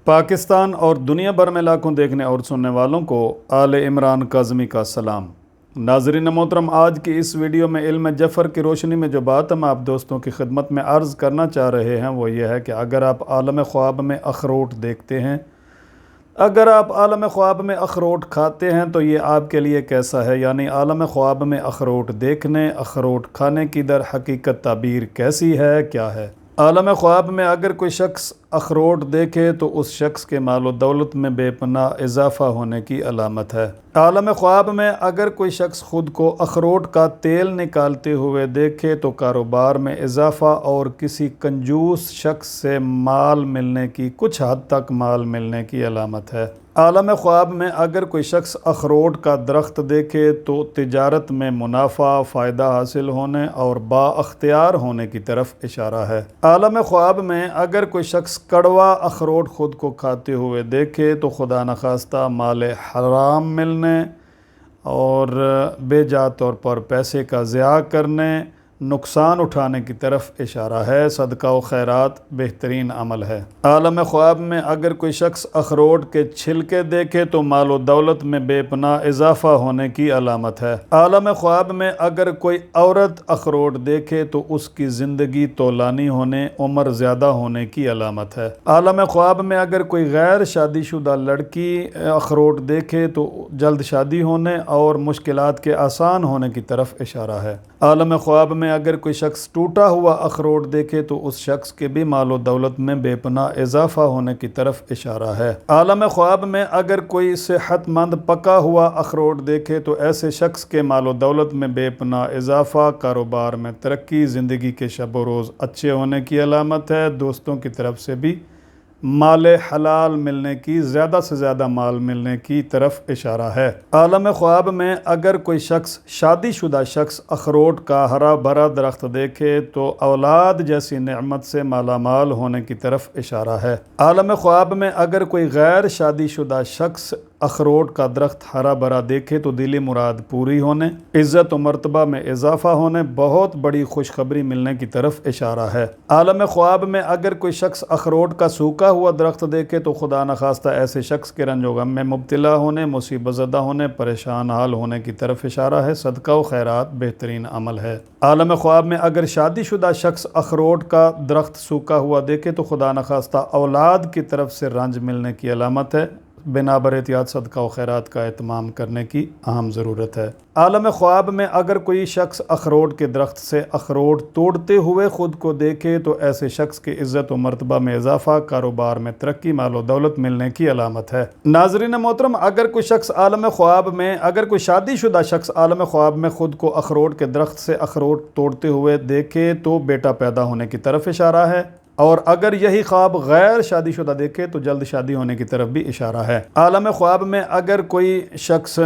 پاکستان اور دنیا بھر میں لاکھوں دیکھنے اور سننے والوں کو آل عمران کاظمی کا سلام۔ ناظرین محترم، آج کی اس ویڈیو میں علم جعفر کی روشنی میں جو بات ہم آپ دوستوں کی خدمت میں عرض کرنا چاہ رہے ہیں وہ یہ ہے کہ اگر آپ عالم خواب میں اخروٹ دیکھتے ہیں، اگر آپ عالم خواب میں اخروٹ کھاتے ہیں تو یہ آپ کے لیے کیسا ہے؟ یعنی عالم خواب میں اخروٹ دیکھنے، اخروٹ کھانے کی در حقیقت تعبیر کیسی ہے، کیا ہے؟ عالم خواب میں اگر کوئی شخص اخروٹ دیکھے تو اس شخص کے مال و دولت میں بے پناہ اضافہ ہونے کی علامت ہے۔ عالم خواب میں اگر کوئی شخص خود کو اخروٹ کا تیل نکالتے ہوئے دیکھے تو کاروبار میں اضافہ اور کسی کنجوس شخص سے مال ملنے کی، کچھ حد تک مال ملنے کی علامت ہے۔ عالم خواب میں اگر کوئی شخص اخروٹ کا درخت دیکھے تو تجارت میں منافع، فائدہ حاصل ہونے اور با اختیار ہونے کی طرف اشارہ ہے۔ عالم خواب میں اگر کوئی شخص کڑوا اخروٹ خود کو کھاتے ہوئے دیکھے تو خدا نخواستہ مال حرام ملنے اور بے جا طور پر پیسے کا ضیاع کرنے، نقصان اٹھانے کی طرف اشارہ ہے۔ صدقہ و خیرات بہترین عمل ہے۔ عالم خواب میں اگر کوئی شخص اخروٹ کے چھلکے دیکھے تو مال و دولت میں بے پناہ اضافہ ہونے کی علامت ہے۔ عالم خواب میں اگر کوئی عورت اخروٹ دیکھے تو اس کی زندگی طولانی ہونے، عمر زیادہ ہونے کی علامت ہے۔ عالم خواب میں اگر کوئی غیر شادی شدہ لڑکی اخروٹ دیکھے تو جلد شادی ہونے اور مشکلات کے آسان ہونے کی طرف اشارہ ہے۔ عالم خواب میں اگر کوئی شخص ٹوٹا ہوا اخروٹ دیکھے تو اس شخص کے بھی مال و دولت میں بے پناہ اضافہ ہونے کی طرف اشارہ ہے۔ عالم خواب میں اگر کوئی صحت مند پکا ہوا اخروٹ دیکھے تو ایسے شخص کے مال و دولت میں بے پناہ اضافہ، کاروبار میں ترقی، زندگی کے شب و روز اچھے ہونے کی علامت ہے۔ دوستوں کی طرف سے بھی مال حلال ملنے کی، زیادہ سے زیادہ مال ملنے کی طرف اشارہ ہے۔ عالم خواب میں اگر کوئی شخص، شادی شدہ شخص، اخروٹ کا ہرا بھرا درخت دیکھے تو اولاد جیسی نعمت سے مالا مال ہونے کی طرف اشارہ ہے۔ عالم خواب میں اگر کوئی غیر شادی شدہ شخص اخروٹ کا درخت ہرا بھرا دیکھے تو دلی مراد پوری ہونے، عزت و مرتبہ میں اضافہ ہونے، بہت بڑی خوشخبری ملنے کی طرف اشارہ ہے۔ عالم خواب میں اگر کوئی شخص اخروٹ کا سوکھا ہوا درخت دیکھے تو خدا نخواستہ ایسے شخص کے رنج و غم میں مبتلا ہونے، مصیبت زدہ ہونے، پریشان حال ہونے کی طرف اشارہ ہے۔ صدقہ و خیرات بہترین عمل ہے۔ عالم خواب میں اگر شادی شدہ شخص اخروٹ کا درخت سوکھا ہوا دیکھے تو خدا نخواستہ اولاد کی طرف سے رنج ملنے کی علامت ہے۔ بنا بر احتیاط صدقہ و خیرات کا اہتمام کرنے کی اہم ضرورت ہے۔ عالم خواب میں اگر کوئی شخص اخروٹ کے درخت سے اخروٹ توڑتے ہوئے خود کو دیکھے تو ایسے شخص کی عزت و مرتبہ میں اضافہ، کاروبار میں ترقی، مال و دولت ملنے کی علامت ہے۔ ناظرین محترم، اگر کوئی شخص عالم خواب میں، اگر کوئی شادی شدہ شخص عالم خواب میں خود کو اخروٹ کے درخت سے اخروٹ توڑتے ہوئے دیکھے تو بیٹا پیدا ہونے کی طرف اشارہ ہے، اور اگر یہی خواب غیر شادی شدہ دیکھے تو جلد شادی ہونے کی طرف بھی اشارہ ہے۔ عالم خواب میں اگر کوئی شخص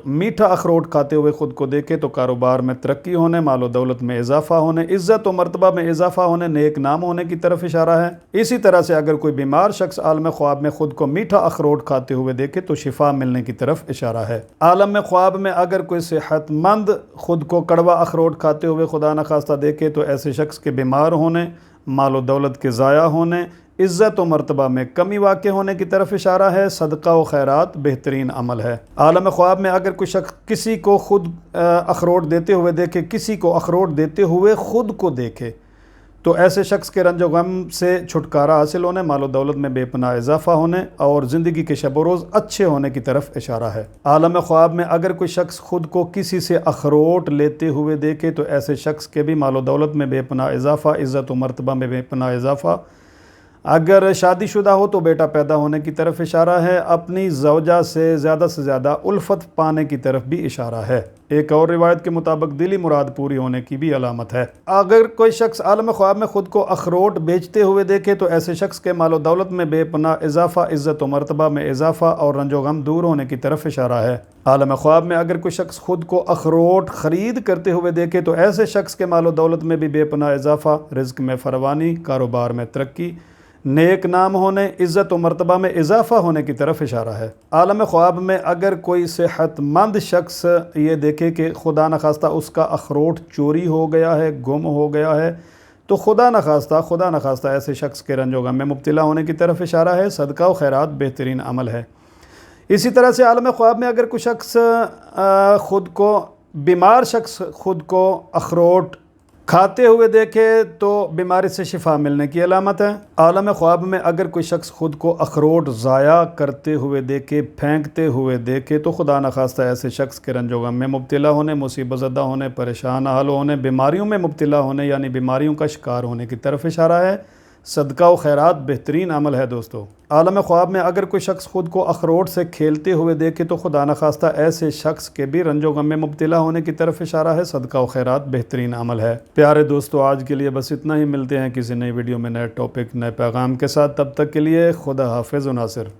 میٹھا اخروٹ کھاتے ہوئے خود کو دیکھے تو کاروبار میں ترقی ہونے، مال و دولت میں اضافہ ہونے، عزت و مرتبہ میں اضافہ ہونے، نیک نام ہونے کی طرف اشارہ ہے۔ اسی طرح سے اگر کوئی بیمار شخص عالم خواب میں خود کو میٹھا اخروٹ کھاتے ہوئے دیکھے تو شفا ملنے کی طرف اشارہ ہے۔ عالم خواب میں اگر کوئی صحت مند خود کو کڑوا اخروٹ کھاتے ہوئے خدا نخواستہ دیکھے تو ایسے شخص کے بیمار ہونے، مال و دولت کے ضائع ہونے، عزت و مرتبہ میں کمی واقع ہونے کی طرف اشارہ ہے۔ صدقہ و خیرات بہترین عمل ہے۔ عالم خواب میں اگر کوئی شخص کسی کو خود اخروٹ دیتے ہوئے دیکھے، کسی کو اخروٹ دیتے ہوئے خود کو دیکھے تو ایسے شخص کے رنج و غم سے چھٹکارا حاصل ہونے، مال و دولت میں بے پناہ اضافہ ہونے اور زندگی کے شب و روز اچھے ہونے کی طرف اشارہ ہے۔ عالم خواب میں اگر کوئی شخص خود کو کسی سے اخروٹ لیتے ہوئے دیکھے تو ایسے شخص کے بھی مال و دولت میں بے پناہ اضافہ، عزت و مرتبہ میں بے پناہ اضافہ، اگر شادی شدہ ہو تو بیٹا پیدا ہونے کی طرف اشارہ ہے، اپنی زوجہ سے زیادہ الفت پانے کی طرف بھی اشارہ ہے۔ ایک اور روایت کے مطابق دلی مراد پوری ہونے کی بھی علامت ہے۔ اگر کوئی شخص عالم خواب میں خود کو اخروٹ بیچتے ہوئے دیکھے تو ایسے شخص کے مال و دولت میں بے پناہ اضافہ، عزت و مرتبہ میں اضافہ اور رنج و غم دور ہونے کی طرف اشارہ ہے۔ عالم خواب میں اگر کوئی شخص خود کو اخروٹ خرید کرتے ہوئے دیکھے تو ایسے شخص کے مال و دولت میں بھی بے پناہ اضافہ، رزق میں فراوانی، کاروبار میں ترقی، نیک نام ہونے، عزت و مرتبہ میں اضافہ ہونے کی طرف اشارہ ہے۔ عالم خواب میں اگر کوئی صحت مند شخص یہ دیکھے کہ خدا نخواستہ اس کا اخروٹ چوری ہو گیا ہے، گم ہو گیا ہے تو خدا نخواستہ ایسے شخص کے رنج و غم میں مبتلا ہونے کی طرف اشارہ ہے۔ صدقہ و خیرات بہترین عمل ہے۔ اسی طرح سے عالم خواب میں اگر کوئی شخص بیمار شخص خود کو اخروٹ کھاتے ہوئے دیکھے تو بیماری سے شفا ملنے کی علامت ہے۔ عالم خواب میں اگر کوئی شخص خود کو اخروٹ ضائع کرتے ہوئے دیکھے، پھینکتے ہوئے دیکھے تو خدا نخواستہ ایسے شخص کے رنج و غم میں مبتلا ہونے، مصیبت زدہ ہونے، پریشان حال ہونے، بیماریوں میں مبتلا ہونے یعنی بیماریوں کا شکار ہونے کی طرف اشارہ ہے۔ صدقہ و خیرات بہترین عمل ہے دوستو۔ عالم خواب میں اگر کوئی شخص خود کو اخروٹ سے کھیلتے ہوئے دیکھے تو خدا نخواستہ ایسے شخص کے بھی رنج و غم میں مبتلا ہونے کی طرف اشارہ ہے۔ صدقہ و خیرات بہترین عمل ہے۔ پیارے دوستو، آج کے لیے بس اتنا ہی۔ ملتے ہیں کسی نئی ویڈیو میں نئے ٹاپک، نئے پیغام کے ساتھ۔ تب تک کے لیے خدا حافظ و ناصر۔